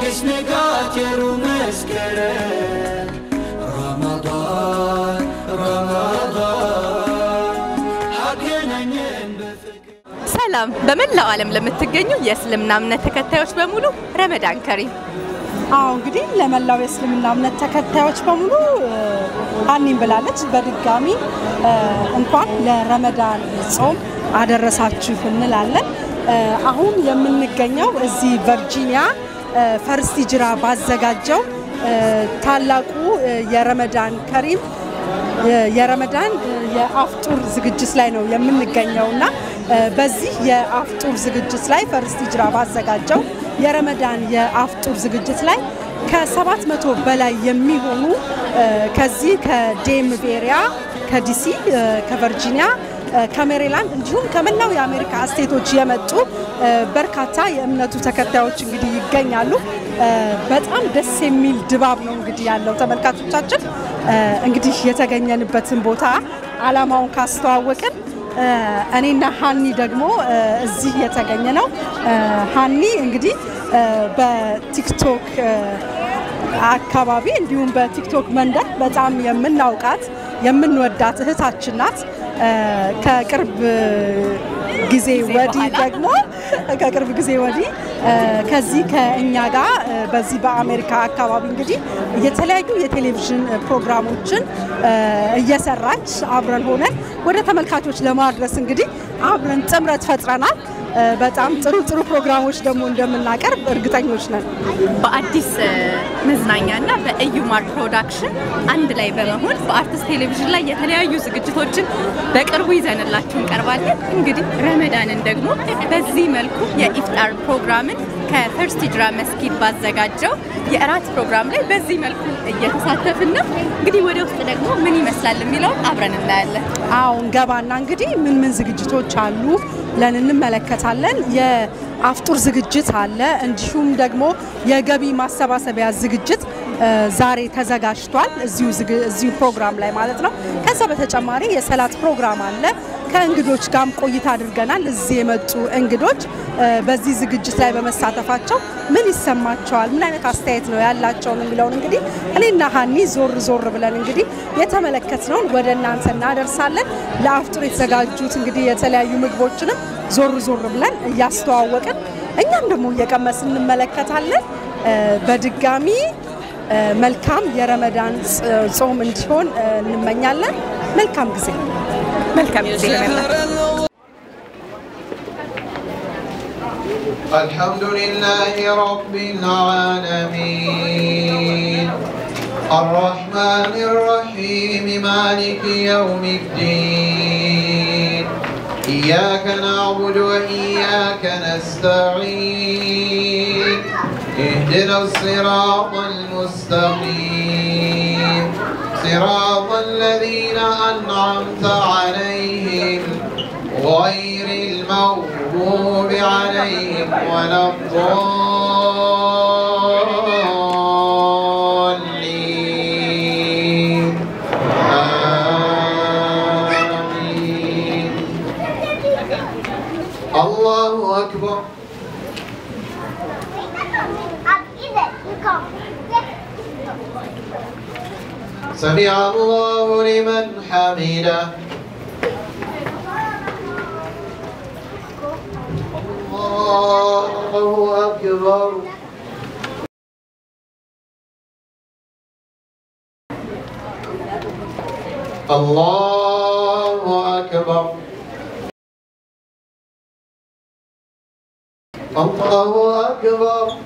አዲስ ንጋት የሩብ መስከረም ረመዳን አገናኘን በፍቅር ሰላም በመላው ዓለም ለምትገኙ የእስልምና እምነት ተከታዮች በሙሉ ረመዳን ከሪም እንግዲህ ለመላው የእስልምና እምነት ተከታዮች በሙሉ አኒን ብላለች በድጋሚ እንኳን ለረመዳን ጾም አደረሳችሁ እንላለን አሁን የምንገኘው እዚህ ቨርጂኒያ ፈርስት ሂጅራ ባዘጋጀው ታላቁ የረመዳን ከሪም የረመዳን የአፍጡር ዝግጅት ላይ ነው የምንገኘውና በዚህ የአፍጡር ዝግጅት ላይ ፈርስት ሂጅራ ባዘጋጀው የረመዳን የአፍጡር ዝግጅት ላይ ከ700 በላይ የሚሆኑ ከዚህ ከዴንቨር ኤሪያ ከዲሲ ከቨርጂኒያ ከሜሪላንድ እንዲሁም ከመላው የአሜሪካ ስቴቶች የመጡ በርካታ የእምነቱ ተከታዮች እንግዲህ ይገኛሉ በጣም ደስ የሚል ድባብ ነው እንግዲህ ያለው ተመልካቾቻችን እንግዲህ የተገኘንበትን ቦታ አላማውን ካስተዋወቅን እኔና ሃኒ ደግሞ እዚህ የተገኘ ነው ሃኒ እንግዲህ በቲክቶክ አካባቢ እንዲሁም በቲክቶክ መንደር በጣም የምናውቃት የምንወዳት እህታችን ናት ከቅርብ ጊዜ ወዲህ ከዚህ ከእኛ ጋር በዚህ በአሜሪካ አካባቢ እንግዲህ የተለያዩ የቴሌቪዥን ፕሮግራሞችን እየሰራች አብረን ሆነን ወደ ተመልካቾች ለማድረስ እንግዲህ አብረን ጥምረት ፈጥረናል በጣም ጥሩ ፕሮግራሞች ደግሞ እንደምናቀርብ እርግጠኞች ነን በአዲስ መዝናኛና በኢዩማር ፕሮዳክሽን አንድ ላይ በመሆን በአርቲስት ቴሌቪዥን ላይ የተለያዩ ዝግጅቶችን በቅርቡ ይዘንላችሁ እንቀርባለን እንግዲህ ረመዳንን ደግሞ በዚህ መልኩ የኢፍጣር ፕሮግራምን ከፈርስት ሂጅራ መስጊድ ባዘጋጀው የእራት ፕሮግራም ላይ በዚህ መልኩ እየተሳተፍን ነው እንግዲህ ወደ ውስጥ ደግሞ ምን ይመስላል የሚለው አብረን እናያለን ገባና እንግዲህ ምን ዝግጅቶች አሉ ለንን እንመለከታለን የአፍጡር ዝግጅት አለ እንዲሁም ደግሞ የገቢ ማሰባሰቢያ ዝግጅት ዛሬ ተዘጋጅቷል እዚሁ ፕሮግራም ላይ ማለት ነው ከዛ በተጨማሪ የሰላት ፕሮግራም አለ ከእንግዶች ጋርም ቆይታ አድርገናል እዚህ የመጡ እንግዶች በዚህ ዝግጅት ላይ በመሳተፋቸው ምን ይሰማቸዋል ምን አይነት አስተያየት ነው ያላቸው የሚለውን እንግዲህ እኔና ሃኒ ዞር ብለን እንግዲህ የተመለከትነው ወደ እናንተ እናደርሳለን ለአፍጡር የተዘጋጁት እንግዲህ የተለያዩ ምግቦችንም ዞር ብለን ያስተዋወቅን እኛም ደግሞ እየቀመስን እንመለከታለን በድጋሚ መልካም የረመዳን ጾም እንዲሆን እንመኛለን መልካም ጊዜ الحمد لله رب العالمين الرحمن الرحيم مالك يوم الدين إياك نعبد وإياك نستعين اهدنا الصراط المستقيم صراط الذين أنعمت عليهم غير المغضوب عليهم ولا الضالين آمين الله أكبر سمع الله لمن حمده الله أكبر الله أكبر الله أكبر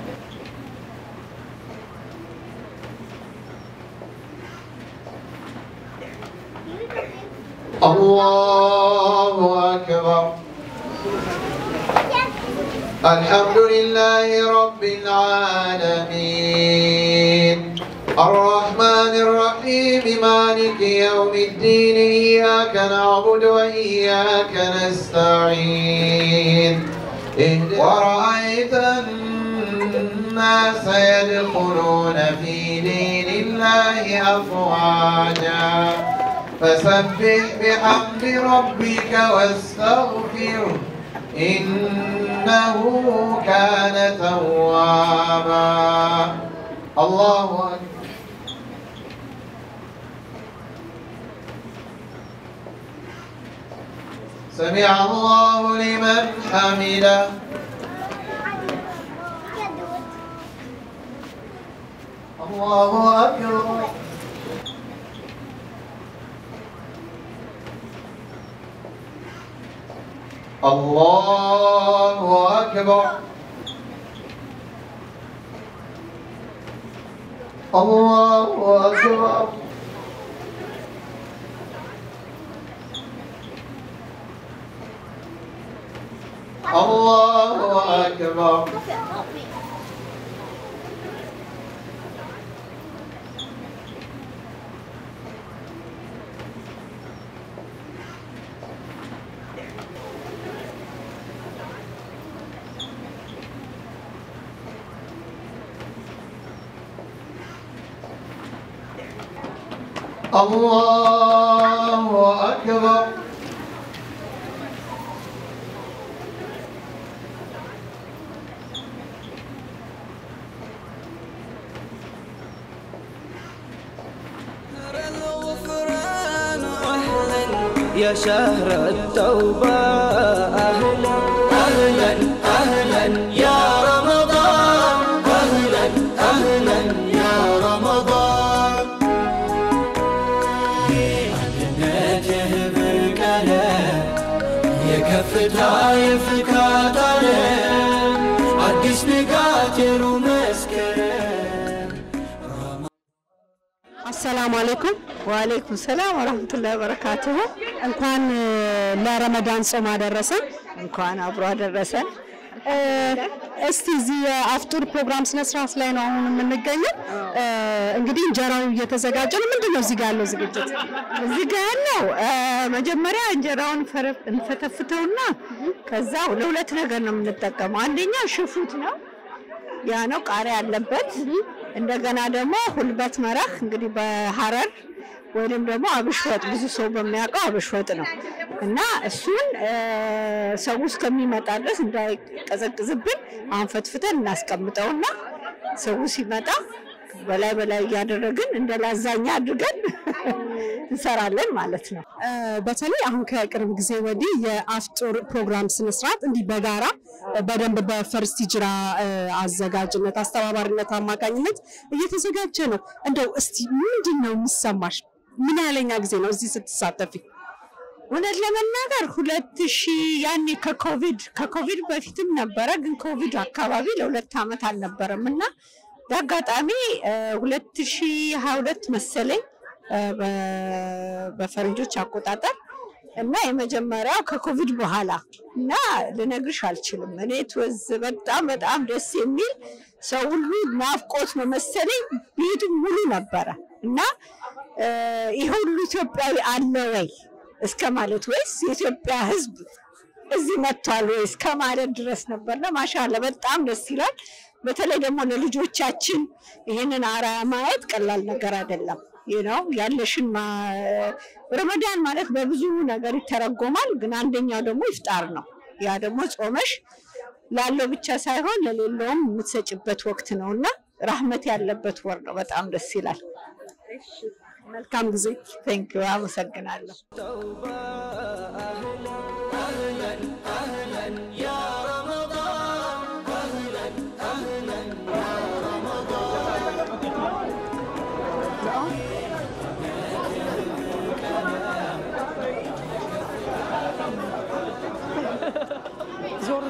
الله أكبر الحمد لله رب العالمين الرحمن الرحيم مالك يوم الدين إياك نعبد وإياك نستعين ورأيت الناس يدخلون في دين الله أفواجا فسبح بحمد ربك واستغفره إنه كان توابا سمع الله لمن حمده الله أكبر الله أكبر الله أكبر الله أكبر الله أكبر يا شهر التوبة أهلا أهلا أهلا يا رمضان أهلا أهلا يا رمضان عدناته بالكلام يكفتها يفكات عليم عدس نقاتل ومسكرين. السلام عليكم. وعليكم السلام ورحمة الله وبركاته. እንኳን ለረመዳን ጾም አደረሰን። እንኳን አብሮ አደረሰን። እስቲ እዚህ የአፍጡር ፕሮግራም ስነ ስርዓት ላይ ነው አሁን የምንገኘው። እንግዲህ እንጀራው እየተዘጋጀ ነው። ምንድነው እዚህ ጋር ያለው ዝግጅት? እዚህ ጋር ያለው መጀመሪያ እንጀራውን እንፈተፍተውና ከዛ ለሁለት ነገር ነው የምንጠቀመው። አንደኛ ሽፉት ነው፣ ያ ነው ቃሪያ ያለበት። እንደገና ደግሞ ሁልበት መረኽ እንግዲህ በሐረር ወይንም ደግሞ አብሽ ወጥ ብዙ ሰው በሚያውቀው አብሽ ወጥ ነው እና እሱን ሰው እስከሚመጣ ድረስ እንዳይቀዘቅዝብን አንፈትፍተን እናስቀምጠውና ሰው ሲመጣ በላይ እያደረግን እንደ ላዛኛ አድርገን እንሰራለን ማለት ነው። በተለይ አሁን ከቅርብ ጊዜ ወዲህ የአፍጡር ፕሮግራም ስነ ስርዓት እንዲህ በጋራ በደንብ በፈርስት ሂጅራ አዘጋጅነት አስተባባሪነት አማካኝነት እየተዘጋጀ ነው። እንደው እስቲ ምንድነው የሚሰማሽ? ምን ያለኛ ጊዜ ነው እዚህ ስትሳተፊ? እውነት ለመናገር 2000 ያኔ ከኮቪድ በፊትም ነበረ፣ ግን ኮቪድ አካባቢ ለሁለት ዓመት አልነበረምና በአጋጣሚ 2022 መሰለኝ በፈረንጆች አቆጣጠር እና የመጀመሪያው ከኮቪድ በኋላ እና ልነግርሽ አልችልም። እኔ ተወዝ በጣም ደስ የሚል ሰው ሁሉ ናፍቆት ነው መሰለኝ ቤቱ ሙሉ ነበረ እና ይሄ ሁሉ ኢትዮጵያዊ አለ ወይ እስከ ማለት ወይስ የኢትዮጵያ ሕዝብ እዚህ መጥቷል ወይ እስከ ማለት ድረስ ነበርና ማሻአላ በጣም ደስ ይላል። በተለይ ደግሞ ለልጆቻችን ይሄንን አርአያ ማየት ቀላል ነገር አይደለም። ያለሽን ረመዳን ማለት በብዙ ነገር ይተረጎማል፣ ግን አንደኛው ደግሞ ኢፍጣር ነው። ያ ደግሞ ጾመሽ ላለው ብቻ ሳይሆን ለሌላውም የምትሰጭበት ወቅት ነውና ረህመት ያለበት ወር ነው። በጣም ደስ ይላል። መልካም ጊዜ። ቴንክ ዩ። አመሰግናለሁ።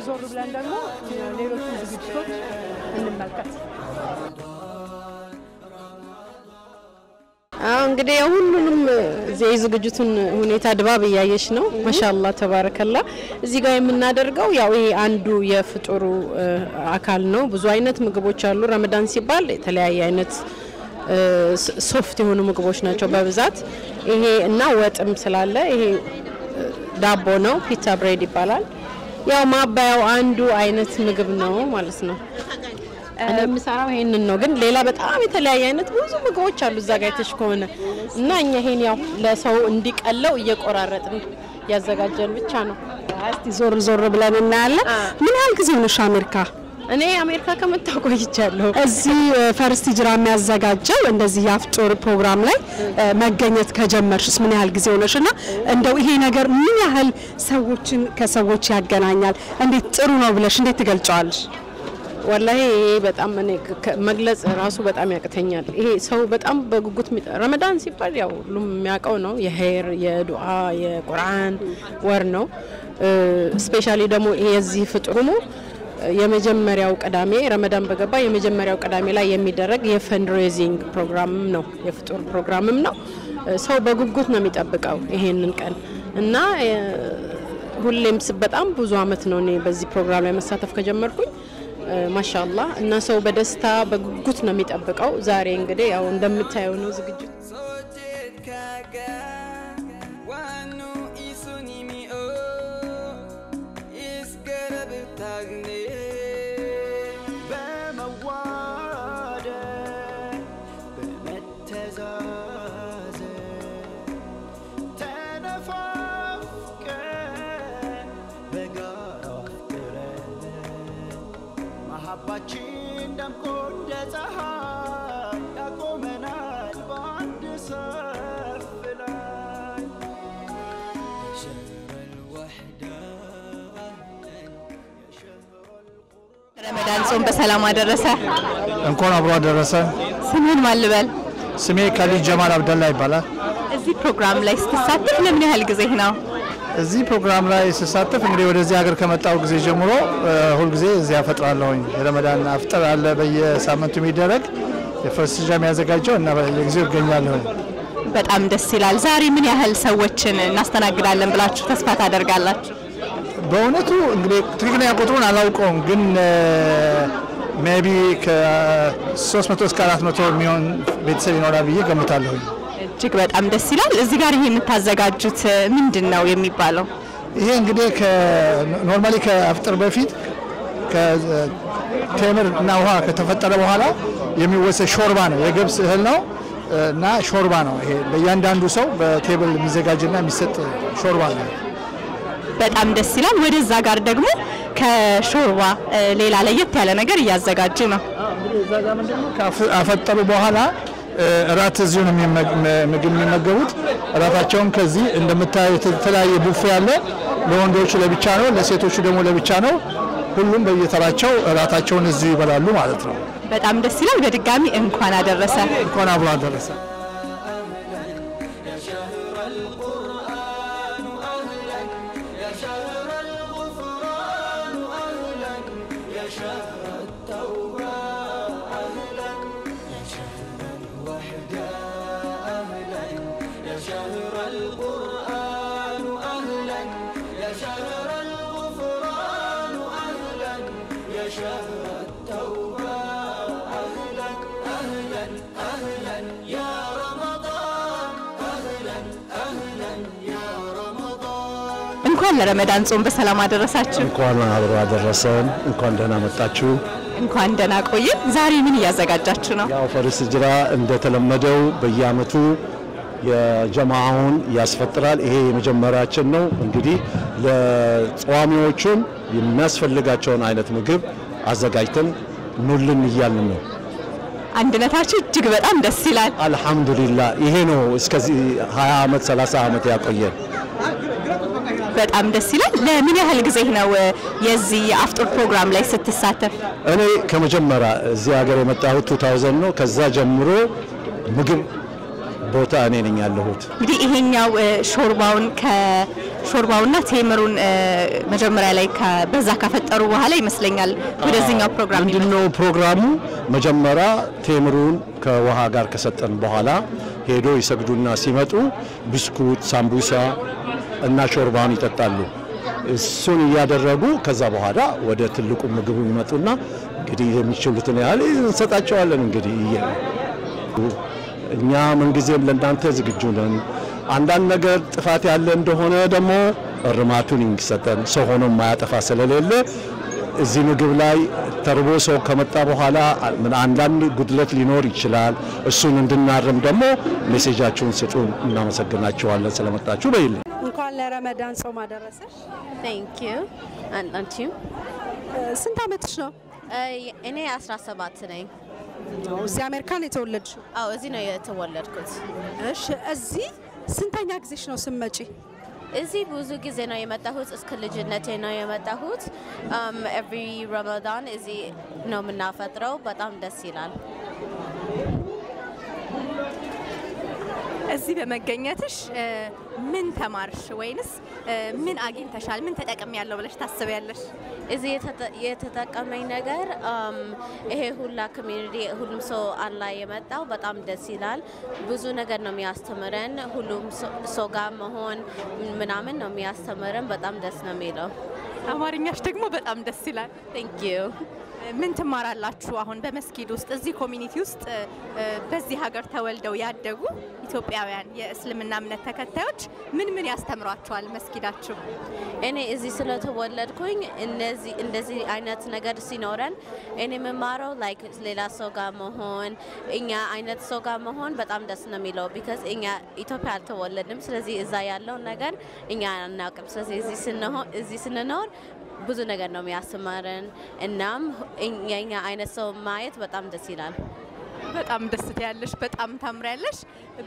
ዞር ብለን ደግሞ ሌሎችን ዝግጅቶች እንመልከት። እንግዲህ ሁሉንም ዝግጅቱን ሁኔታ ድባብ ያያየሽ ነው። ማሻአላህ ተባረከላ። እዚህ ጋር የምናደርገው ያው ይሄ አንዱ የፍጡሩ አካል ነው። ብዙ አይነት ምግቦች አሉ። ረመዳን ሲባል የተለያየ አይነት ሶፍት የሆኑ ምግቦች ናቸው በብዛት። ይሄ እና ወጥም ስላለ ይሄ ዳቦ ነው፣ ፒታ ብሬድ ይባላል። ያው ማባያው አንዱ አይነት ምግብ ነው ማለት ነው። እኔ የምሰራው ይሄንን ነው፣ ግን ሌላ በጣም የተለያየ አይነት ብዙ ምግቦች አሉ እዛ ጋር አይተሽ ከሆነ እና እኛ ይሄን ያው ለሰው እንዲቀለው እየቆራረጥን ያዘጋጀን ብቻ ነው። እስቲ ዞር ብለን እናያለን። ምን ያህል ጊዜ ነው አሜሪካ? እኔ አሜሪካ ከመጣሁ ቆይቻለሁ። እዚህ ፈርስት ሂጅራ የሚያዘጋጀው እንደዚህ የአፍጦር ፕሮግራም ላይ መገኘት ከጀመርሽስ ምን ያህል ጊዜ ሆነሽና እንደው ይሄ ነገር ምን ያህል ሰዎችን ከሰዎች ያገናኛል? እንዴት ጥሩ ነው ብለሽ እንዴት ትገልጫዋለሽ? ወላሂ በጣም እኔ መግለጽ ራሱ በጣም ያቅተኛል። ይሄ ሰው በጣም በጉጉት ረመዳን ሲባል ያው ሁሉም የሚያውቀው ነው። የኸይር የዱዓ የቁርአን ወር ነው። ስፔሻሊ ደግሞ ይሄ የዚህ ፍጥሩሙ የመጀመሪያው ቅዳሜ ረመዳን በገባ የመጀመሪያው ቅዳሜ ላይ የሚደረግ የፈንድሬዚንግ ፕሮግራምም ነው የፍጡር ፕሮግራምም ነው። ሰው በጉጉት ነው የሚጠብቀው ይሄንን ቀን እና ሁሌም በጣም ብዙ አመት ነው እኔ በዚህ ፕሮግራም ላይ መሳተፍ ከጀመርኩኝ ማሻአላህ እና ሰው በደስታ በጉጉት ነው የሚጠብቀው። ዛሬ እንግዲህ ያው እንደምታየው ነው ዝግጅት محبتين دم كل زهار يقومنا بعد سفلاي شهر الوحدة يا شهر رمضان صوم بسلام አደረሰ እንኳን አብሮ አደረሰ ስሜን ማን ልበል ስሜ ካሊድ ጀማል አብደላ ይባላል እዚህ ፕሮግራም ላይ ስትሳተፍ ለምን ያህል ጊዜ ነው እዚህ ፕሮግራም ላይ ስሳተፍ እንግዲህ ወደዚህ ሀገር ከመጣው ጊዜ ጀምሮ ሁሉ ጊዜ እዚህ አፈጥራለሁኝ የረመዳን አፍጥር አለ በየሳምንቱ የሚደረግ የፈርስት ሂጅራ የሚያዘጋጀው እና በየጊዜው ይገኛለሁ በጣም ደስ ይላል ዛሬ ምን ያህል ሰዎችን እናስተናግዳለን ብላችሁ ተስፋ ታደርጋላችሁ በእውነቱ እንግዲህ ትክክለኛ ቁጥሩን አላውቀውም ግን ሜቢ ከ300 እስከ 400 የሚሆን ቤተሰብ ይኖራል ብዬ ገምታለሁ እጅግ በጣም ደስ ይላል እዚህ ጋር ይሄ የምታዘጋጁት ምንድነው የሚባለው ይሄ እንግዲህ ኖርማሊ ከአፍጥር በፊት ከቴምር እና ውሃ ከተፈጠረ በኋላ የሚወሰድ ሾርባ ነው የገብስ እህል ነው እና ሾርባ ነው ይሄ በእያንዳንዱ ሰው በቴብል የሚዘጋጅና የሚሰጥ ሾርባ ነው በጣም ደስ ይላል ወደዛ ጋር ደግሞ ከሾርባ ሌላ ለየት ያለ ነገር እያዘጋጁ ነው እንግዲህ እዛ ጋር ምንድነው ካፈጠሩ በኋላ እራት እዚሁ ነው ምግብ የሚመገቡት እራታቸውን ከዚህ እንደምታዩት የተለያየ ቡፌ አለ ለወንዶቹ ለብቻ ነው ለሴቶቹ ደግሞ ለብቻ ነው ሁሉም በየተራቸው እራታቸውን እዚሁ ይበላሉ ማለት ነው በጣም ደስ ይላል በድጋሚ እንኳን አደረሰ እንኳን አብሮ አደረሰ እንኳን ለረመዳን ጾም በሰላም አደረሳችሁ እንኳን አብሮ አደረሰን እንኳን ደህና መጣችሁ እንኳን ደህና ቆየን ዛሬ ምን እያዘጋጃችሁ ነው ያው ፈርስት ሂጅራ እንደተለመደው በየአመቱ የጀማዓውን ያስፈጥራል ይሄ የመጀመሪያችን ነው እንግዲህ ለጿሚዎቹን የሚያስፈልጋቸውን አይነት ምግብ አዘጋጅተን ኑልን ይያልን ነው አንድነታችሁ እጅግ በጣም ደስ ይላል አልহামዱሊላህ ይሄ ነው እስከዚህ 20 አመት 30 አመት ያቆየን በጣም ደስ ይላል ለምን ያህል ጊዜ ነው የዚህ የአፍጥር ፕሮግራም ላይ ስትሳተፍ እኔ ከመጀመሪያ እዚህ ሀገር የመጣሁት 2000 ነው ከዛ ጀምሮ ምግብ ቦታ እኔ ነኝ ያለሁት እንግዲህ ይሄኛው ሾርባውና ቴምሩን መጀመሪያ ላይ በዛ ካፈጠሩ በኋላ ይመስለኛል ወደዚህኛው ፕሮግራም ምንድነው ፕሮግራሙ መጀመሪያ ቴምሩን ከውሃ ጋር ከሰጠን በኋላ ሄዶ ይሰግዱና ሲመጡ ቢስኩት ሳምቡሳ እና ሾርባን ይጠጣሉ እሱን ያደረጉ ከዛ በኋላ ወደ ትልቁ ምግቡ ይመጡና እንግዲህ የሚችሉትን ያህል እንሰጣቸዋለን እንግዲህ እኛ መንግዜም ለእናንተ ዝግጁ ነን አንዳንድ ነገር ጥፋት ያለ እንደሆነ ደግሞ እርማቱን እንሰጠን ሰው ሆኖ ማያጠፋ ስለሌለ እዚህ ምግብ ላይ ተርቦ ሰው ከመጣ በኋላ አንዳንድ ጉድለት ሊኖር ይችላል እሱን እንድናርም ደግሞ ሜሴጃችሁን ስጡን እናመሰግናችኋለን ስለመጣችሁ በይልኝ እንኳን ለረመዳን ጾም አደረሰሽ Thank you and you ስንት አመትሽ ነው እኔ 17 ነኝ። እዚህ አሜሪካን የተወለድሽው? አዎ እዚህ ነው የተወለድኩት። እሺ እዚህ ስንተኛ ጊዜሽ ነው ስትመጪ? እዚህ ብዙ ጊዜ ነው የመጣሁት። እስከ ልጅነቴ ነው የመጣሁት። ኤቭሪ ረመዳን እዚህ ነው የምናፈጥረው። በጣም ደስ ይላል። እዚህ በመገኘትሽ ምን ተማርሽ ወይንስ ምን አግኝተሻል? ምን ተጠቅሜያለሁ ብለሽ ታስቢያለሽ? እዚህ የተጠቀመኝ ነገር ይሄ ሁላ ኮሚኒቲ ሁሉም ሰው አላ የመጣው በጣም ደስ ይላል። ብዙ ነገር ነው የሚያስተምረን። ሁሉም ሰው ጋር መሆን ምናምን ነው የሚያስተምረን። በጣም ደስ ነው የሚለው። አማርኛሽ ደግሞ በጣም ደስ ይላል። ቴንክ ዩ። ምን ትማራላችሁ አሁን በመስጊድ ውስጥ? እዚህ ኮሚኒቲ ውስጥ በዚህ ሀገር ተወልደው ያደጉ ኢትዮጵያውያን የእስልምና እምነት ተከታዮች ምን ያስተምሯቸዋል መስጊዳችሁ? እኔ እዚህ ስለተወለድኩኝ እንደዚህ አይነት ነገር ሲኖረን እኔ የምማረው ላይክ ሌላ ሰው ጋር መሆን፣ እኛ አይነት ሰው ጋር መሆን በጣም ደስ ነው የሚለው። ቢካዝ እኛ ኢትዮጵያ አልተወለድንም። ስለዚህ እዛ ያለው ነገር እኛ አናውቅም። ስለዚህ እዚህ ስንኖር ብዙ ነገር ነው የሚያስተምረን። እናም የኛ አይነት ሰው ማየት በጣም ደስ ይላል። በጣም ደስ ትያለሽ። በጣም ታምሪያለሽ።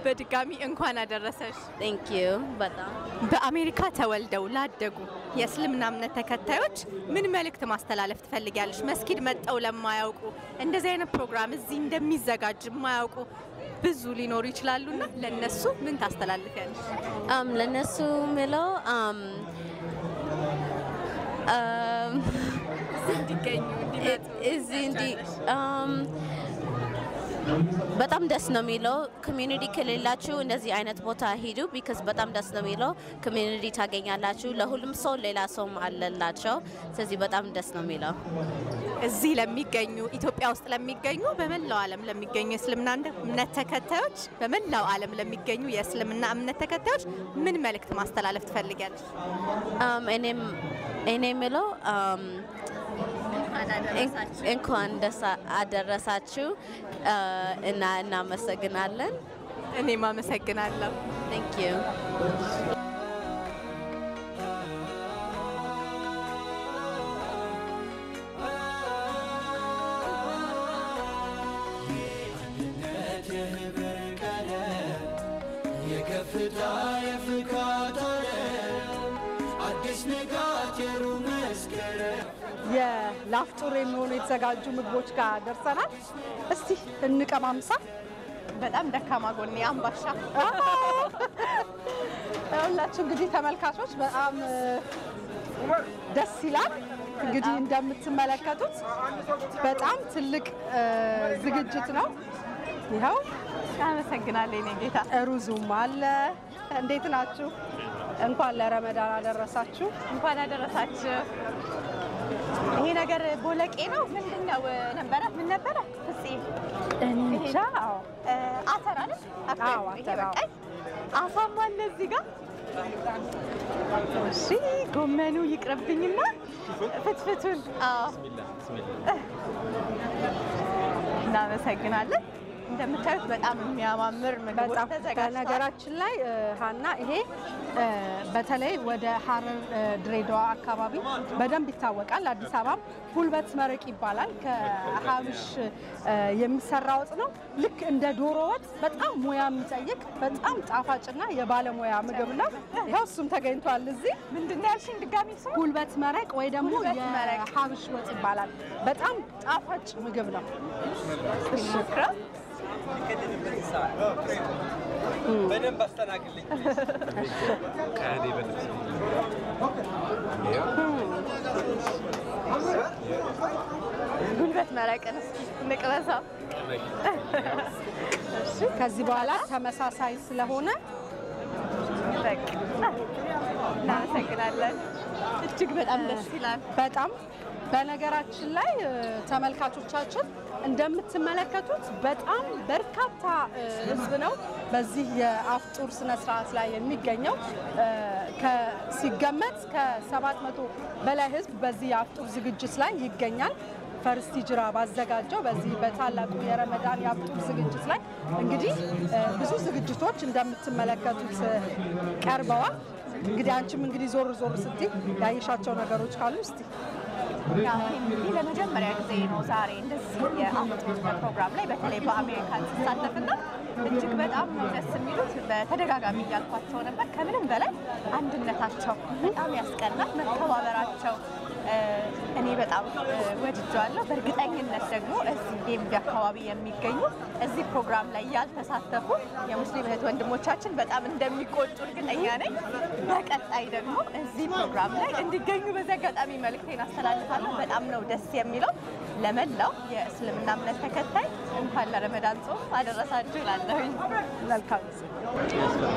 በድጋሚ እንኳን አደረሰሽ። ቴንክ ዩ። በጣም በአሜሪካ ተወልደው ላደጉ የእስልምና እምነት ተከታዮች ምን መልእክት ማስተላለፍ ትፈልጊያለሽ? መስጊድ መጠው ለማያውቁ እንደዚህ አይነት ፕሮግራም እዚህ እንደሚዘጋጅ የማያውቁ ብዙ ሊኖሩ ይችላሉና ለነሱ ምን ታስተላልፊያለሽ? ለነሱ ምለው በጣም ደስ ነው የሚለው። ኮሚኒቲ ከሌላችሁ እንደዚህ አይነት ቦታ ሂዱ። ቢካዝ በጣም ደስ ነው የሚለው። ኮሚኒቲ ታገኛላችሁ። ለሁሉም ሰው ሌላ ሰው አለላቸው። ስለዚህ በጣም ደስ ነው የሚለው። እዚህ ለሚገኙ ኢትዮጵያ ውስጥ ለሚገኙ በመላው ዓለም ለሚገኙ የእስልምና እምነት ተከታዮች በመላው ዓለም ለሚገኙ የእስልምና እምነት ተከታዮች ምን መልእክት ማስተላለፍ ትፈልጊያለሽ? እኔ የምለው እንኳን ደስ አደረሳችሁ እና እናመሰግናለን። እኔም አመሰግናለሁ። ቴንክ ዩ። የከፍታ የፍካት ዓለም አዲስ ንጋት የሩህ መስከረም የላፍጦር የሚሆኑ የተዘጋጁ ምግቦች ጋር ደርሰናል። እስቲ እንቀማምሳ። በጣም ደካማ ጎኔ አምባሻ። ሁላችሁ እንግዲህ ተመልካቾች በጣም ደስ ይላል። እንግዲህ እንደምትመለከቱት በጣም ትልቅ ዝግጅት ነው። ይኸው አመሰግናለሁ የኔ ጌታ። ሩዙም አለ። እንዴት ናችሁ? እንኳን ለረመዳን አደረሳችሁ። እንኳን አደረሳችሁ። ይሄ ነገር ቦለቄ ነው ምንድነው ነበረ? ምን ነበረ? ፍፄ እንጃ። አተር አይደል? አዎ አተር። አሳማ አለ እዚህ ጋር። እሺ ጎመኑ ይቅርብኝና ፍትፍቱን። ቢስሚላህ እናመሰግናለን። እንደምታዩት በጣም የሚያማምር ምግቦች ተዘጋጅተዋል። በነገራችን ላይ ሀና ይሄ በተለይ ወደ ሐረር ድሬዳዋ አካባቢ በደንብ ይታወቃል። አዲስ አበባም ጉልበት መረቅ ይባላል። ከሀብሽ የሚሰራ ወጥ ነው። ልክ እንደ ዶሮ ወጥ በጣም ሙያ የሚጠይቅ በጣም ጣፋጭና የባለሙያ ምግብ ነው። ያው እሱም ተገኝቷል እዚህ። ምንድነው ያልሽኝ ድጋሚ? ሰው ጉልበት መረቅ ወይ ደግሞ የሀብሽ ወጥ ይባላል። በጣም ጣፋጭ ምግብ ነው። እሺ በደንብ አስተናግልኝ። ጉልበት መረቅን እንቅመሰው። ከዚህ በኋላ ተመሳሳይ ስለሆነ እናመሰግናለን። እጅግ በጣም ደስ ይላል። በጣም በነገራችን ላይ ተመልካቾቻችን እንደምትመለከቱት በጣም በርካታ ህዝብ ነው በዚህ የአፍጡር ስነ ስርዓት ላይ የሚገኘው። ሲገመት ከ700 በላይ ህዝብ በዚህ የአፍጡር ዝግጅት ላይ ይገኛል። ፈርስት ሂጅራ ባዘጋጀው በዚህ በታላቁ የረመዳን የአፍጡር ዝግጅት ላይ እንግዲህ ብዙ ዝግጅቶች እንደምትመለከቱት ቀርበዋል። እንግዲህ አንቺም እንግዲህ ዞር ዞር ስትይ ያየሻቸው ነገሮች ካሉ እስቲ ለመጀመሪያ ጊዜ ነው ዛሬ እንደዚህ የአፍጥር ፕሮግራም ላይ በተለይ በአሜሪካን ተሳተፍና እጅግ በጣም ነው ደስ የሚሉት። በተደጋጋሚ ያልኳቸው ነበር። ከምንም በላይ አንድነታቸው በጣም ያስቀናል። መከባበራቸው እኔ በጣም ወድጃለሁ። በእርግጠኝነት ደግሞ እዚህ ዴምቢ አካባቢ የሚገኙ እዚህ ፕሮግራም ላይ ያልተሳተፉ የሙስሊም እህት ወንድሞቻችን በጣም እንደሚቆጩ እርግጠኛ ነኝ። በቀጣይ ደግሞ እዚህ ፕሮግራም ላይ እንዲገኙ በዚህ አጋጣሚ መልእክቴን አስተላልፋለሁ። በጣም ነው ደስ የሚለው። ለመላው የእስልምና እምነት ተከታይ እንኳን ለረመዳን ጾም አደረሳችሁ እላለሁኝ። መልካም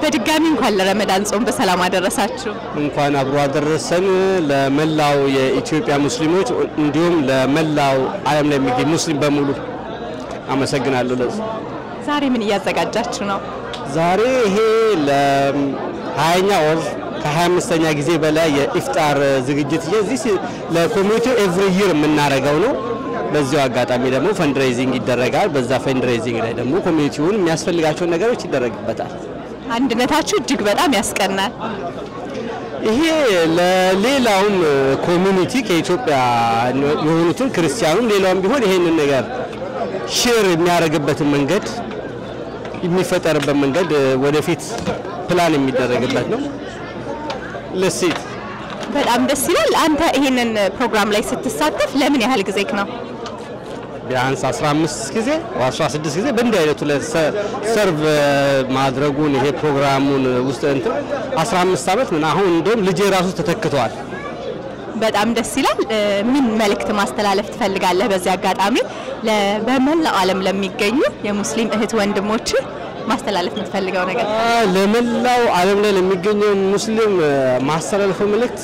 በድጋሚ እንኳን ለረመዳን ጾም በሰላም አደረሳችሁ። እንኳን አብሮ አደረሰን ለመላው የኢትዮጵያ ሙስሊሞች እንዲሁም ለመላው ዓለም ላይ የሚገኙ ሙስሊም በሙሉ አመሰግናለሁ። ዛሬ ምን እያዘጋጃችሁ ነው? ዛሬ ይሄ ለ20ኛ ወር ከ25ኛ ጊዜ በላይ የኢፍጣር ዝግጅት እዚህ ለኮሚኒቲው ኤቭሪ ይር የምናደርገው ነው። በዚሁ አጋጣሚ ደግሞ ፈንድሬዚንግ ይደረጋል። በዛ ፈንድሬዚንግ ላይ ደግሞ ኮሚኒቲውን የሚያስፈልጋቸው ነገሮች ይደረግበታል። አንድነታችሁ እጅግ በጣም ያስቀናል። ይሄ ለሌላውም ኮሚኒቲ ከኢትዮጵያ የሆኑትን ክርስቲያኑም ሌላውም ቢሆን ይሄንን ነገር ሼር የሚያደርግበትን መንገድ የሚፈጠርበት መንገድ ወደፊት ፕላን የሚደረግበት ነው። ለሴት በጣም ደስ ይላል። አንተ ይሄንን ፕሮግራም ላይ ስትሳተፍ ለምን ያህል ጊዜክ ነው? ቢያንስ 15 ጊዜ ወይ 16 ጊዜ በእንዲህ አይነቱ ለሰርቭ ማድረጉን ይሄ ፕሮግራሙን ውስጥ እንትን 15 ዓመት ምን አሁን እንደውም ልጄ ራሱ ተተክቷል። በጣም ደስ ይላል። ምን መልእክት ማስተላለፍ ትፈልጋለህ? በዚህ አጋጣሚ በመላው ዓለም ለሚገኙ የሙስሊም እህት ወንድሞች ማስተላለፍ የምትፈልገው ነገር? ለመላው ዓለም ላይ ለሚገኘው ሙስሊም ማስተላለፈው መልእክት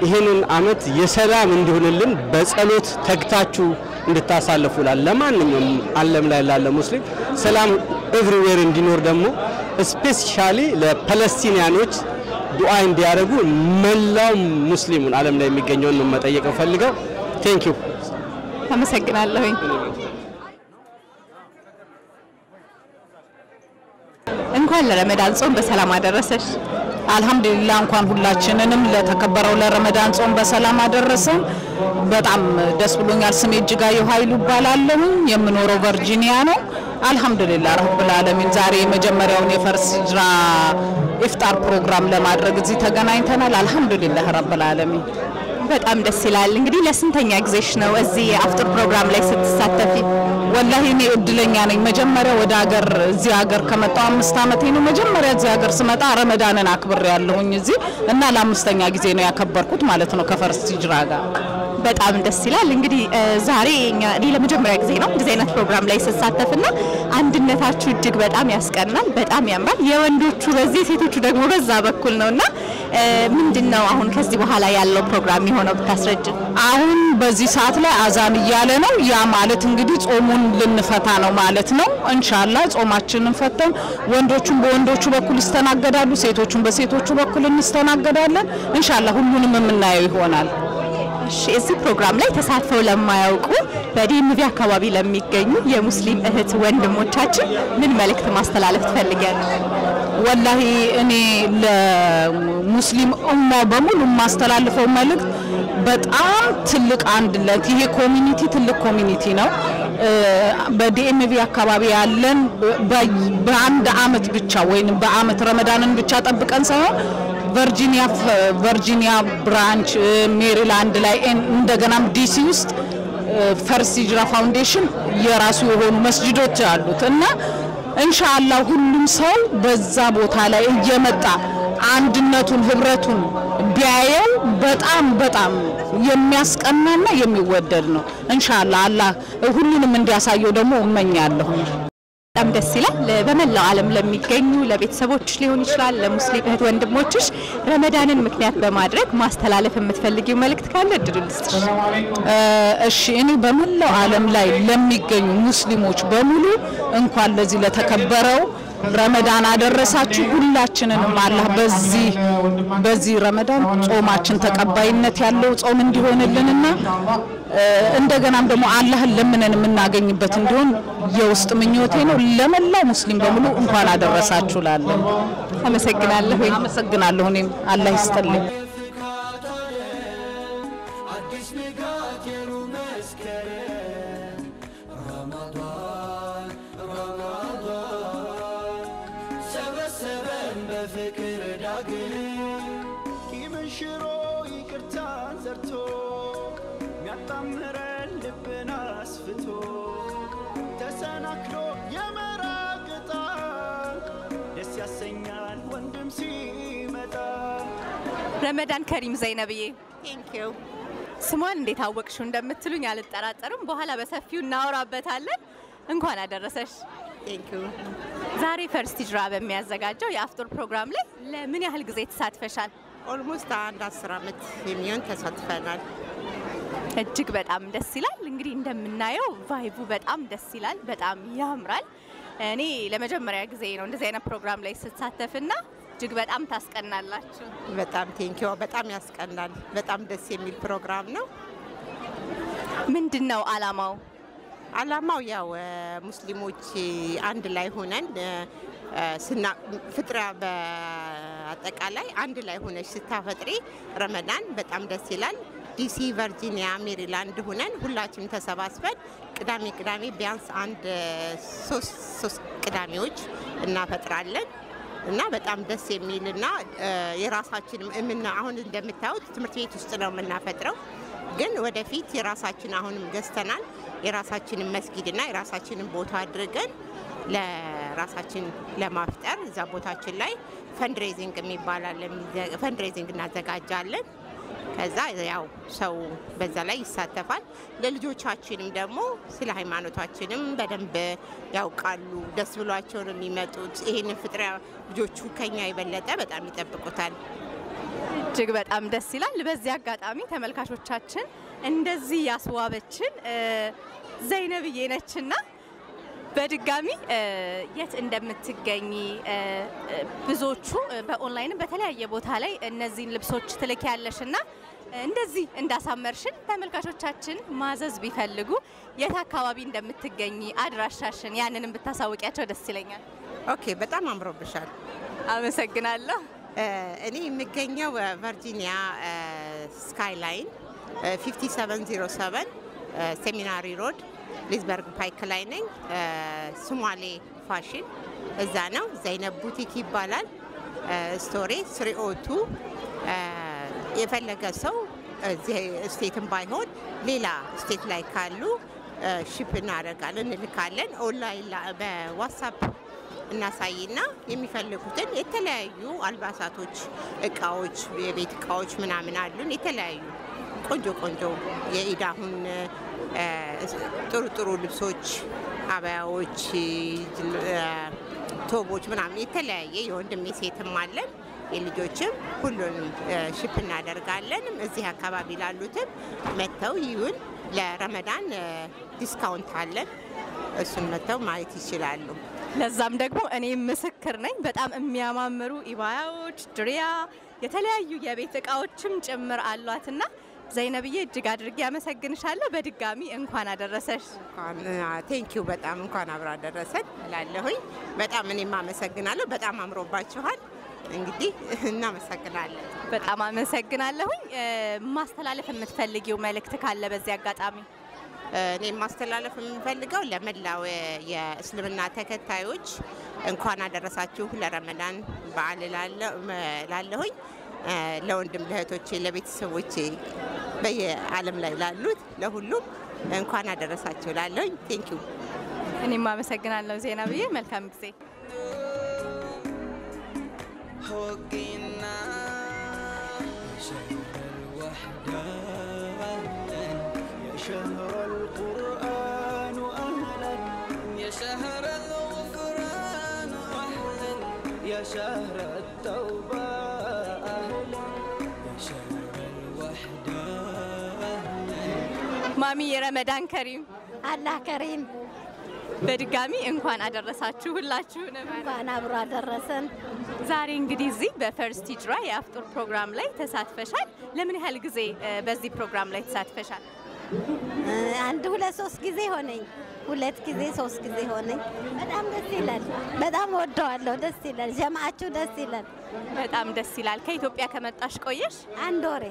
ይሄንን አመት የሰላም እንዲሆንልን በጸሎት ተግታችሁ እንድታሳልፉላል። ለማንኛውም ዓለም ላይ ላለ ሙስሊም ሰላም ኤቭሪዌር እንዲኖር ደግሞ ስፔሻሊ ለፓለስቲኒያኖች ዱዓ እንዲያደርጉ መላው ሙስሊሙን ዓለም ላይ የሚገኘውን ነው መጠየቅ ፈልገው። ቴንክ ዩ አመሰግናለሁ። እንኳን ለረመዳን ጾም በሰላም አደረሰሽ። አልহামዱሊላህ እንኳን ሁላችንንም ለተከበረው ለረመዳን ጾም በሰላም አደረሰን። በጣም ደስ ብሎኛል። ስሜ እጅጋየሁ ኃይሉ ይባላል። የምኖረው ቨርጂኒያ ነው። አልহামዱሊላህ ረብል ዓለሚን ዛሬ የመጀመሪያውን የፈርስ ሂጅራ ኢፍጣር ፕሮግራም ለማድረግ እዚህ ተገናኝተናል። አልহামዱሊላህ ረብል ዓለሚን በጣም ደስ ይላል። እንግዲህ ለስንተኛ ጊዜሽ ነው እዚህ የአፍጥር ፕሮግራም ላይ ስትሳተፊ? ወላሂ እኔ እድለኛ ነኝ። መጀመሪያ ወደ ሀገር እዚህ ሀገር ከመጣሁ 5 ዓመቴ ነው። መጀመሪያ እዚህ ሀገር ስመጣ ረመዳንን አክብሬያለሁኝ እዚህ እና ለ5ኛ ጊዜ ነው ያከበርኩት ማለት ነው ከፈርስ ሂጅራ ጋር። በጣም ደስ ይላል። እንግዲህ ዛሬ እኔ ለመጀመሪያ ጊዜ ነው እንደዚህ አይነት ፕሮግራም ላይ ስሳተፍና አንድነታችሁ እጅግ በጣም ያስቀናል፣ በጣም ያምራል። የወንዶቹ በዚህ ሴቶቹ ደግሞ በዛ በኩል ነውና ምንድነው አሁን ከዚህ በኋላ ያለው ፕሮግራም የሆነው ብታስረጅ? አሁን በዚህ ሰዓት ላይ አዛን እያለ ነው። ያ ማለት እንግዲህ ጾሙን ልንፈታ ነው ማለት ነው። ኢንሻአላህ ጾማችንን ፈተን ወንዶቹም በወንዶቹ በኩል ይስተናገዳሉ፣ ሴቶቹም በሴቶቹ በኩል እንስተናገዳለን። ኢንሻአላህ ሁሉንም የምናየው ይሆናል። እሺ እዚህ ፕሮግራም ላይ ተሳትፈው ለማያውቁ በዲኤምቪ አካባቢ ለሚገኙ የሙስሊም እህት ወንድሞቻችን ምን መልእክት ማስተላለፍ ትፈልጋለህ? ወላሂ እኔ ለሙስሊም ኡማ በሙሉ ማስተላልፈው መልእክት በጣም ትልቅ አንድነት፣ ይሄ ኮሚኒቲ ትልቅ ኮሚኒቲ ነው። በዲኤምቪ አካባቢ ያለን በአንድ አመት ብቻ ወይንም በአመት ረመዳንን ብቻ ጠብቀን ሳይሆን ቨርጂኒያ ብራንች፣ ሜሪላንድ ላይ እንደገናም ዲሲ ውስጥ ፈርስ ሂጅራ ፋውንዴሽን የራሱ የሆኑ መስጂዶች አሉት እና ኢንሻአላህ ሁሉም ሰው በዛ ቦታ ላይ እየመጣ አንድነቱን ህብረቱን ቢያየው በጣም የሚያስቀናና የሚወደድ ነው። ኢንሻአላህ አላህ ሁሉንም እንዲያሳየው ደግሞ እመኛለሁ። በጣም ደስ ይላል። በመላው ዓለም ለሚገኙ ለቤተሰቦች ሊሆን ይችላል ለሙስሊም እህት ወንድሞችሽ ረመዳንን ምክንያት በማድረግ ማስተላለፍ የምትፈልጊው መልእክት ካለ እድል ልስጥሽ። እሺ እኔ በመላው ዓለም ላይ ለሚገኙ ሙስሊሞች በሙሉ እንኳን ለዚህ ለተከበረው ረመዳን አደረሳችሁ። ሁላችንንም አላህ በዚህ ረመዳን ጾማችን ተቀባይነት ያለው ጾም እንዲሆንልንና እንደገናም ደግሞ አላህን ለምነን የምናገኝበት እንዲሆን የውስጥ ምኞቴ ነው። ለመላው ሙስሊም በሙሉ እንኳን አደረሳችሁ ላለን አመሰግናለሁ። እኔም አላህ ይስጥልኝ። ሽሮ ይቅርታን ዘርቶ ሚያጣምረን ልብን አስፍቶ ተሰናክሎ የመራቅጣ ደስ ያሰኛል ወንድም ሲመጣ። ረመዳን ከሪም ዘይነብዬ ቴንክ ዩ። ስሟን እንዴት አወቅሽው እንደምትሉኝ አልጠራጠርም። በኋላ በሰፊው እናወራበታለን። እንኳን አደረሰሽ። ቴንክ ዩ። ዛሬ ፈርስት ሂጅራ በሚያዘጋጀው የአፍጦር ፕሮግራም ላይ ለምን ያህል ጊዜ ተሳትፈሻል? ኦልሞስት 10 ዓመት የሚሆን ተሳትፈናል። እጅግ በጣም ደስ ይላል። እንግዲህ እንደምናየው ቫይቡ በጣም ደስ ይላል፣ በጣም ያምራል። እኔ ለመጀመሪያ ጊዜ ነው እንደዚህ አይነት ፕሮግራም ላይ ስትሳተፍና እጅግ በጣም ታስቀናላችሁ። በጣም ቴንክ ዩ። በጣም ያስቀናል። በጣም ደስ የሚል ፕሮግራም ነው። ምንድነው አላማው? አላማው ያው ሙስሊሞች አንድ ላይ ሆነን ፍጥራ በአጠቃላይ አንድ ላይ ሆነሽ ስታፈጥሪ ረመዳን በጣም ደስ ይላል። ዲሲ፣ ቨርጂኒያ፣ ሜሪላንድ ሆነን ሁላችንም ተሰባስበን ቅዳሜ ቢያንስ አንድ 3 ቅዳሜዎች እናፈጥራለን እና በጣም ደስ የሚልና የራሳችን አሁን እንደምታዩት ትምህርት ቤት ውስጥ ነው የምናፈጥረው፣ ግን ወደፊት የራሳችን አሁንም ገዝተናል የራሳችንን መስጊድና የራሳችንን ቦታ አድርገን ለራሳችን ለማፍጠር እዛ ቦታችን ላይ ፈንድሬዚንግ የሚባላል ፈንድሬዚንግ እናዘጋጃለን። ከዛ ያው ሰው በዛ ላይ ይሳተፋል። ለልጆቻችንም ደግሞ ስለ ሃይማኖታችንም በደንብ ያውቃሉ፣ ደስ ብሏቸው ነው የሚመጡት። ይሄን ፍጥራ ልጆቹ ከኛ የበለጠ በጣም ይጠብቁታል። እጅግ በጣም ደስ ይላል። በዚህ አጋጣሚ ተመልካቾቻችን እንደዚህ ያስዋበችን ዘይነብዬ ነችና በድጋሚ የት እንደምትገኝ ብዙዎቹ በኦንላይን በተለያየ ቦታ ላይ እነዚህን ልብሶች ትልኪያለሽና እንደዚህ እንዳሳመርሽን ተመልካቾቻችን ማዘዝ ቢፈልጉ የት አካባቢ እንደምትገኝ አድራሻሽን ያንንም ብታሳውቂያቸው ደስ ይለኛል። ኦኬ፣ በጣም አምሮብሻል። አመሰግናለሁ። እኔ የምገኘው ቨርጂኒያ ስካይላይን 5707 ሴሚናሪ ሮድ ሊዝበርግ ፓይክ ላይ ነኝ። ሱማሌ ፋሽን እዛ ነው። ዘይነብ ቡቲክ ይባላል። ስቶሪ 302 የፈለገ ሰው እዚህ ስቴትም ባይሆን ሌላ ስቴት ላይ ካሉ ሺፕ እናደርጋለን፣ እንልካለን። ኦንላይን በዋትስአፕ እናሳይና የሚፈልጉትን የተለያዩ አልባሳቶች፣ እቃዎች፣ የቤት እቃዎች ምናምን አሉን። የተለያዩ ቆንጆ የኢድ አሁን ጥሩ ልብሶች፣ አባያዎች፣ ቶቦች ምናምን የተለያየ የወንድም የሴትም አለን የልጆችም ሁሉንም ሺፕ እናደርጋለን። እዚህ አካባቢ ላሉትም መተው ይሁን ለረመዳን ዲስካውንት አለን፣ እሱን መተው ማየት ይችላሉ። ለዛም ደግሞ እኔ ምስክር ነኝ። በጣም የሚያማምሩ ኢባያዎች፣ ድሪያ፣ የተለያዩ የቤት እቃዎችም ጭምር አሏትና ዘይነብዬ እጅግ አድርጌ አመሰግንሻለሁ። በድጋሚ እንኳን አደረሰሽ። ቴንክ ዩ። በጣም እንኳን አብራ አደረሰን እላለሁኝ። በጣም እኔም አመሰግናለሁ። በጣም አምሮባችኋል። እንግዲህ እናመሰግናለን። በጣም አመሰግናለሁኝ። ማስተላለፍ የምትፈልጊው መልእክት ካለ በዚህ አጋጣሚ? እኔ ማስተላለፍ የምፈልገው ለመላው የእስልምና ተከታዮች እንኳን አደረሳችሁ ለረመዳን በዓል ላለሁኝ ለወንድም ለእህቶቼ ለቤተሰቦቼ በየዓለም ላይ ላሉት ለሁሉም እንኳን አደረሳችሁ ላለሁኝ። ቴንክ ዩ። እኔም አመሰግናለሁ ዜናብዬ። መልካም ጊዜ። شهر القرآن أهلا يا شهر الغفران أهلا يا شهر التوبة أهلا يا شهر الوحدة ማሚ ረመዳን ከሪም። አላህ ከሪም። በድጋሚ እንኳን አደረሳችሁ ሁላችሁንም። እንኳን አብሮ አደረሰን። ዛሬ እንግዲህ እዚህ በፈርስት ሂጅራ የአፍጦር ፕሮግራም ላይ ተሳትፈሻል። ለምን ያህል ጊዜ በዚህ ፕሮግራም ላይ ተሳትፈሻል? አንድ 2-3 ጊዜ ሆነኝ። 2 ጊዜ 3 ጊዜ ሆነኝ። በጣም ደስ ይላል። በጣም ወደዋለሁ። ደስ ይላል። ጀማዓችሁ ደስ ይላል። በጣም ደስ ይላል። ከኢትዮጵያ ከመጣሽ ቆየሽ? አንድ ወሬ።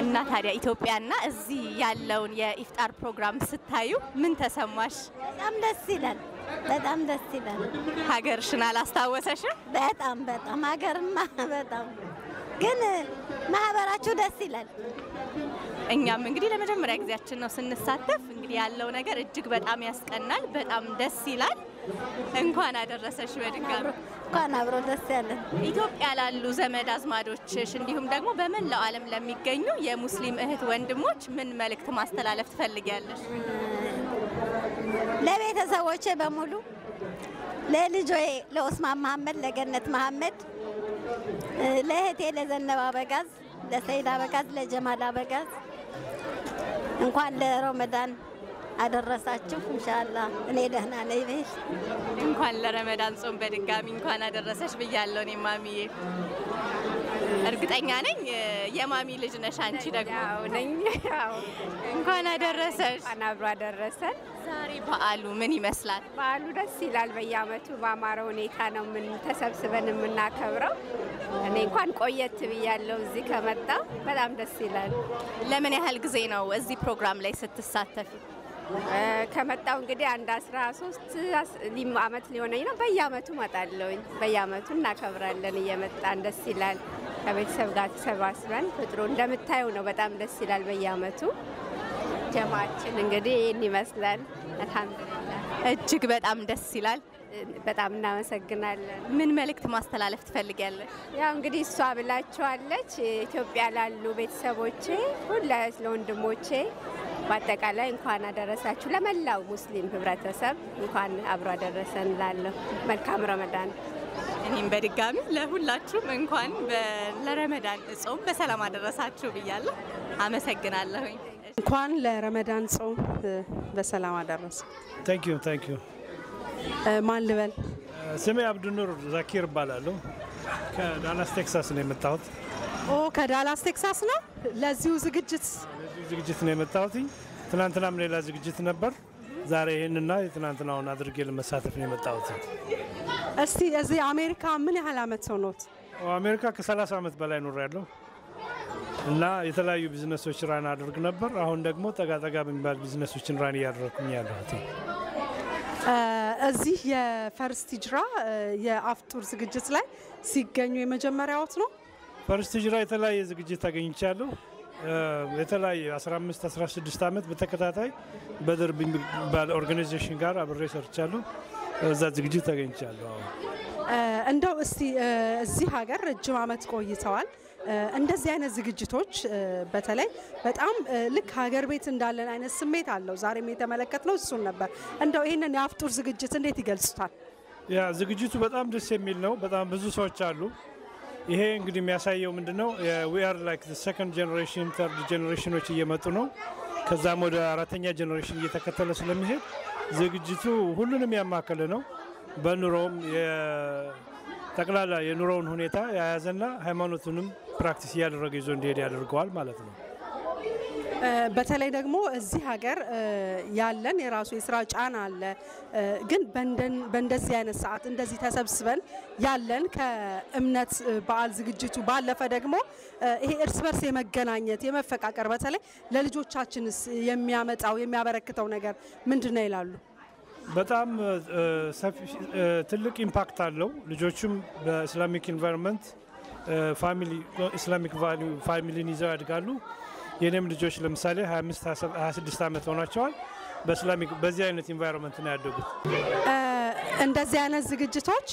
እና ታዲያ ኢትዮጵያና እዚህ ያለውን የኢፍጣር ፕሮግራም ስታዩ ምን ተሰማሽ? በጣም ደስ ይላል። በጣም ደስ ይላል። ሀገርሽን አላስታወሰሽም? በጣም ሀገርማ በጣም ግን ማህበራችሁ ደስ ይላል። እኛም እንግዲህ ለመጀመሪያ ጊዜያችን ነው ስንሳተፍ። እንግዲህ ያለው ነገር እጅግ በጣም ያስቀናል፣ በጣም ደስ ይላል። እንኳን አደረሰሽ በድጋሚ። እንኳን አብሮ ደስ ያለን። ኢትዮጵያ ላሉ ዘመድ አዝማዶችሽ እንዲሁም ደግሞ በመላው ዓለም ለሚገኙ የሙስሊም እህት ወንድሞች ምን መልእክት ማስተላለፍ ትፈልጊያለሽ? ለቤተሰቦቼ በሙሉ፣ ለልጆዬ ለኡስማን መሐመድ፣ ለገነት መሐመድ፣ ለእህቴ ለዘነባ አበጋዝ፣ ለሰይድ አበጋዝ፣ ለጀማል አበጋዝ እንኳን ለረመዳን አደረሳችሁ። ኢንሻአላህ እኔ ደህና ነኝ። እንኳን ለረመዳን ጾም በድጋሚ እንኳን አደረሰሽ ብያለሁ። እኔ ማሚዬ እርግጠኛ ነኝ የማሚ ልጅ ነሽ አንቺ ደግሞ። አዎ ነኝ። አዎ እንኳን አደረሰሽ። እንኳን አብሮ አደረሰን። ዛሬ በዓሉ ምን ይመስላል? በዓሉ ደስ ይላል። በየአመቱ በአማረ ሁኔታ ነው ምን ተሰብስበን የምናከብረው። እኔ እንኳን ቆየት ብያለሁ እዚህ ከመጣ በጣም ደስ ይላል። ለምን ያህል ጊዜ ነው እዚህ ፕሮግራም ላይ ስትሳተፊ? ከመጣው እንግዲህ አንድ 13 አመት ሊሆነኝ ነው። በየአመቱ እመጣለሁኝ። በየአመቱ እናከብራለን እየመጣን ደስ ይላል። ከቤተሰብ ጋር ተሰባስበን ፍጥሩ እንደምታዩ ነው። በጣም ደስ ይላል። በየአመቱ ጀማዓችን እንግዲህ ይህን ይመስላል። አልሐምዱሊላህ እጅግ በጣም ደስ ይላል። በጣም እናመሰግናለን። ምን መልእክት ማስተላለፍ ትፈልጊያለሽ? ያው እንግዲህ እሷ ብላችኋለች ኢትዮጵያ ላሉ ቤተሰቦቼ ሁላ ለወንድሞቼ በአጠቃላይ እንኳን አደረሳችሁ። ለመላው ሙስሊም ህብረተሰብ እንኳን አብሮ አደረሰን እላለሁ። መልካም ረመዳን። እኔም በድጋሚ ለሁላችሁም እንኳን ለረመዳን ጾም በሰላም አደረሳችሁ ብያለሁ። አመሰግናለሁ። እንኳን ለረመዳን ጾም በሰላም አደረሰ። ታንክ ዩ ማን ልበል? ስሜ አብዱኑር ዛኪር እባላለሁ። ከዳላስ ቴክሳስ ነው የመጣሁት። ኦ ከዳላስ ቴክሳስ ነው። ለዚሁ ዝግጅት ነው የመጣሁት። ትናንትናም ሌላ ዝግጅት ነበር። ዛሬ ይሄንና የትናንትናውን አድርጌ ለመሳተፍ ነው የመጣሁት። እስቲ እዚህ አሜሪካ ምን ያህል አመት ሆኖት? አሜሪካ ከ30 አመት በላይ ኖሬያለሁ እና የተለያዩ ቢዝነሶች ራን አድርግ ነበር። አሁን ደግሞ ጠጋጠጋ በሚባል ቢዝነሶችን ራን እያደረኩኝ ያለሁት። እዚህ የፈርስት ሂጅራ የአፍጡር ዝግጅት ላይ ሲገኙ የመጀመሪያዎት ነው? ፈርስት ሂጅራ የተለያየ ዝግጅት አገኝቻለሁ። የተለያየ 15 16 አመት በተከታታይ በድር በሚባል ኦርጋናይዜሽን ጋር አብሬ ሰርቻለሁ። እዛ ዝግጅት አገኝቻለሁ። እንደው እስቲ እዚህ ሀገር ረጅም አመት ቆይተዋል። እንደዚህ አይነት ዝግጅቶች በተለይ በጣም ልክ ሀገር ቤት እንዳለን አይነት ስሜት አለው። ዛሬም የተመለከትነው እሱን ነበር። እንደው ይሄንን የአፍጡር ዝግጅት እንዴት ይገልጹታል? ያ ዝግጅቱ በጣም ደስ የሚል ነው። በጣም ብዙ ሰዎች አሉ። ይሄ እንግዲህ የሚያሳየው ምንድነው we are like the second generation third generationዎች እየመጡ ነው። ከዛም ወደ አራተኛ ጀነሬሽን እየተከተለ ስለሚሄድ ዝግጅቱ ሁሉንም ያማከለ ነው። በኑሮም ጠቅላላ የኑሮውን ሁኔታ ያያዘና ሃይማኖቱንም ፕራክቲስ እያደረገ ይዞ እንዲሄድ ያደርገዋል ማለት ነው። በተለይ ደግሞ እዚህ ሀገር ያለን የራሱ የስራ ጫና አለ። ግን በእንደዚህ አይነት ሰዓት እንደዚህ ተሰብስበን ያለን ከእምነት በዓል ዝግጅቱ ባለፈ ደግሞ ይሄ እርስ በርስ የመገናኘት የመፈቃቀር በተለይ ለልጆቻችንስ የሚያመጣው የሚያበረክተው ነገር ምንድነው ይላሉ? በጣም ትልቅ ኢምፓክት አለው። ልጆቹም በኢስላሚክ ኢንቫይሮንመንት ፋሚሊ ኢስላሚክ ቫልዩ ፋሚሊን ይዘው ያድጋሉ። የኔም ልጆች ለምሳሌ 25 26 አመት ሆኗቸዋል። በኢስላሚክ በዚህ አይነት ኢንቫይሮንመንት ነው ያደጉት። እንደዚህ አይነት ዝግጅቶች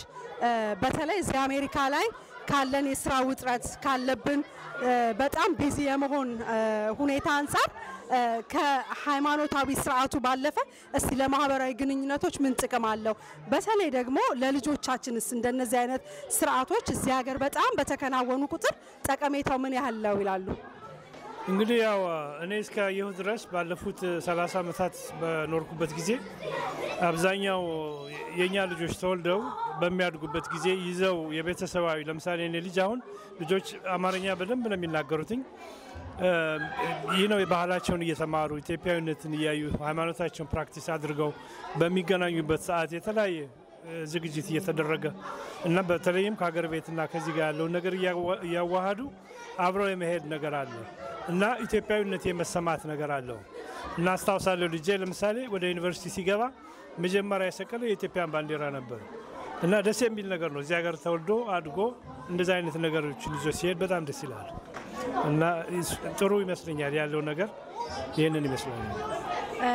በተለይ እዚህ አሜሪካ ላይ ካለን የስራ ውጥረት ካለብን በጣም ቢዚ የመሆን ሁኔታ አንፃር ከሃይማኖታዊ ስርዓቱ ባለፈ እስቲ ለማህበራዊ ግንኙነቶች ምን ጥቅም አለው? በተለይ ደግሞ ለልጆቻችንስ እንደነዚህ አይነት ስርዓቶች እዚህ ሀገር በጣም በተከናወኑ ቁጥር ጠቀሜታው ምን ያህል ነው ይላሉ? እንግዲህ ያው እኔ እስካየሁ ድረስ ባለፉት 30 አመታት በኖርኩበት ጊዜ አብዛኛው የኛ ልጆች ተወልደው በሚያድጉበት ጊዜ ይዘው የቤተሰባዊ ለምሳሌ እኔ ልጅ አሁን ልጆች አማርኛ በደንብ ነው የሚናገሩትኝ። ይህ ነው ባህላቸውን እየተማሩ ኢትዮጵያዊነትን እያዩ ሃይማኖታቸውን ፕራክቲስ አድርገው በሚገናኙበት ሰዓት የተለያየ ዝግጅት እየተደረገ እና በተለይም ከሀገር ቤትና ከዚህ ጋር ያለውን ነገር እያዋሃዱ አብረው የመሄድ ነገር አለ እና ኢትዮጵያዊነት የመሰማት ነገር አለው እና አስታውሳለሁ ልጄ ለምሳሌ ወደ ዩኒቨርሲቲ ሲገባ መጀመሪያ የሰቀለው የኢትዮጵያን ባንዲራ ነበር እና ደስ የሚል ነገር ነው። እዚህ ሀገር ተወልዶ አድጎ እንደዛ አይነት ነገሮችን ይዞ ሲሄድ በጣም ደስ ይላል እና ጥሩ ይመስለኛል ያለው ነገር ይሄንን ይመስላል።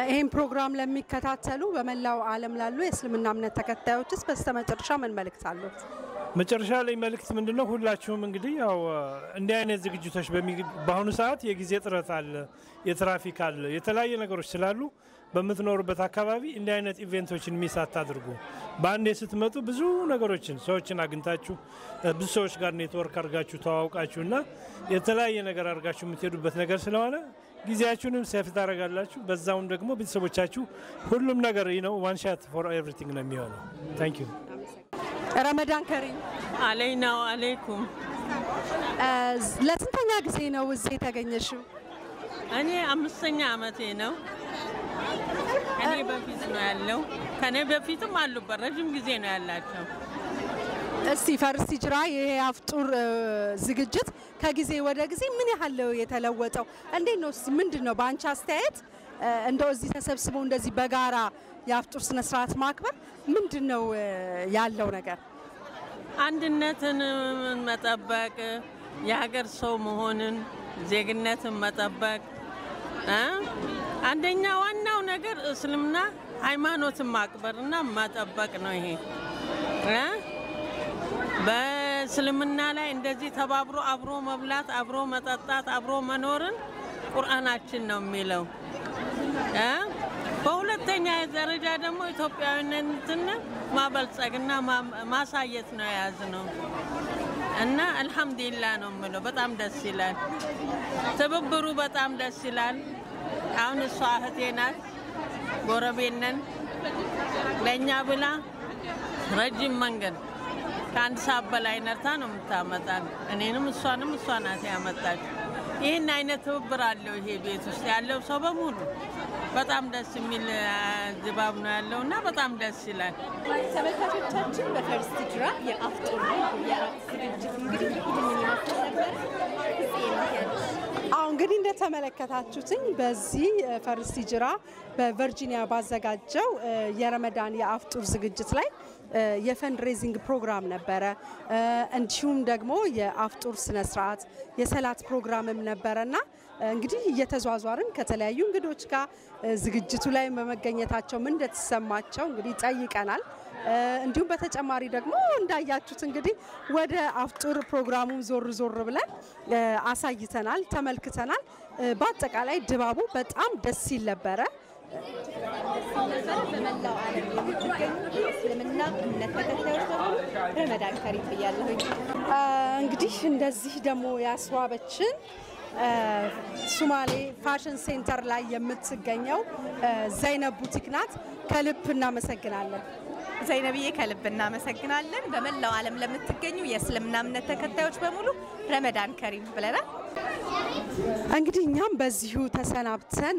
ይሄን ፕሮግራም ለሚከታተሉ በመላው ዓለም ላሉ የእስልምና እምነት ተከታዮችስ በስተመጨረሻ ምን መልእክት አሉት? መጨረሻ ላይ መልእክት ምንድነው? ሁላችሁም እንግዲህ ያው እንዲህ አይነት ዝግጅቶች በአሁኑ ሰዓት የጊዜ ጥረት አለ፣ የትራፊክ አለ፣ የተለያየ ነገሮች ስላሉ በምትኖሩበት አካባቢ እንዲህ አይነት ኢቨንቶችን ሚስ አታድርጉ። በአንዴ ስትመጡ ብዙ ነገሮችን ሰዎችን አግኝታችሁ ብዙ ሰዎች ጋር ኔትወርክ አድርጋችሁ ተዋውቃችሁና የተለያየ ነገር አድርጋችሁ የምትሄዱበት ነገር ስለሆነ ጊዜያችሁንም ሴፍ ታደርጋላችሁ። በዛውም ደግሞ ቤተሰቦቻችሁ ሁሉም ነገር ነው ዋን ሻት ፎር ኤቭሪቲንግ ነው የሚሆነው። ታንክ ዩ። ረመዳን ከሪም አለይና አለይኩም። ለስንተኛ ጊዜ ነው እዚህ የተገኘሽው? እኔ 5ኛ ዓመቴ ነው። እኔ በፊት ነው ያለው። ከኔ በፊትም አሉበት ረጅም ጊዜ ነው ያላቸው። እስቲ ፈርስት ሂጅራ ይሄ አፍጡር ዝግጅት ከጊዜ ወደ ጊዜ ምን ያህል የተለወጠው? እንዴት ነው? ምንድነው በአንቺ አስተያየት እንደው እዚህ ተሰብስበው እንደዚህ በጋራ የአፍጡር ስነ ስርዓት ማክበር ምንድነው ያለው ነገር? አንድነትን መጠበቅ፣ የሀገር ሰው መሆንን፣ ዜግነትን መጠበቅ አንደኛ ዋናው ነገር እስልምና ሃይማኖትን ማክበርና መጠበቅ ነው። ይሄ በእስልምና ላይ እንደዚህ ተባብሮ አብሮ መብላት፣ አብሮ መጠጣት፣ አብሮ መኖርን ቁርአናችን ነው የሚለው። በሁለተኛ ደረጃ ደግሞ ኢትዮጵያዊነትን ማበልጸግና ማሳየት ነው የያዝነው እና አልহামዱሊላህ ነው የምለው። በጣም ደስ ይላል። ትብብሩ በጣም ደስ ይላል። አሁን እሷ እህቴ ናት፣ ጎረቤት ነን። ለእኛ ብላ ረጅም መንገድ ከአንድ ሰዓት በላይ ነርታ ነው የምታመጣን። እኔንም እሷንም እሷ ናት ያመጣች። ይህን አይነት ትብብር አለው ይሄ ቤት ውስጥ ያለው ሰው በሙሉ። በጣም ደስ የሚል ድባብ ነው ያለውና በጣም ደስ ይላል። ተመልካቾቻችን በፈርስት ሂጅራ የአፍጡር ዝግጅት እንግዲህ ይህንን ይመስል ነበር። እንግዲህ እንደተመለከታችሁትኝ በዚህ ፈርስት ሂጅራ በቨርጂኒያ ባዘጋጀው የረመዳን የአፍጡር ዝግጅት ላይ የፈንድ ሬዚንግ ፕሮግራም ነበረ። እንዲሁም ደግሞ የአፍጡር ስነ ስርዓት የሰላት ፕሮግራምም ነበረና እንግዲህ እየተዟዟርን ከተለያዩ እንግዶች ጋር ዝግጅቱ ላይ በመገኘታቸው ምን እንደተሰማቸው እንግዲህ ጠይቀናል። እንዲሁም በተጨማሪ ደግሞ እንዳያችሁት እንግዲህ ወደ አፍጡር ፕሮግራሙ ዞር ዞር ብለን አሳይተናል፣ ተመልክተናል። በአጠቃላይ ድባቡ በጣም ደስ ይል ነበረ። በመላው ዓለም የምትገኙ እስልምና እምነት ተከታዮች በሙሉ ረመዳን ከሪም ብያለሁኝ። እንግዲህ እንደዚህ ደግሞ ያስዋበችን ሱማሌ ፋሽን ሴንተር ላይ የምትገኘው ዘይነብ ቡቲክ ናት። ከልብ እናመሰግናለን። ዘይነብዬ ከልብ እናመሰግናለን። በመላው ዓለም ለምትገኙ የእስልምና እምነት ተከታዮች በሙሉ ረመዳን ከሪም ብለናል። እንግዲህ እኛም በዚሁ ተሰናብተን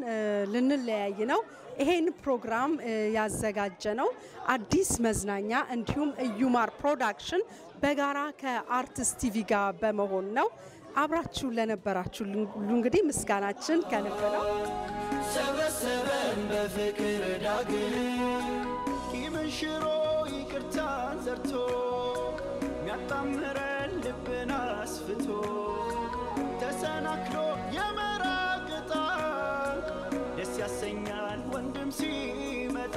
ልንለያይ ነው። ይሄን ፕሮግራም ያዘጋጀ ነው አዲስ መዝናኛ እንዲሁም እዩማር ፕሮዳክሽን በጋራ ከአርቲስት ቲቪ ጋር በመሆን ነው። አብራችሁ ለነበራችሁ ሁሉ እንግዲህ ምስጋናችን ከልብ ነው። ሰበሰበን በፍቅር ዳግም ቂምን ሽሮ ይቅርታን ዘርቶ ሚያጣምረን ልብን አስፍቶ ተሰናክሎ የመራቅጣ ደስ ያሰኛል ወንድም ሲመጣ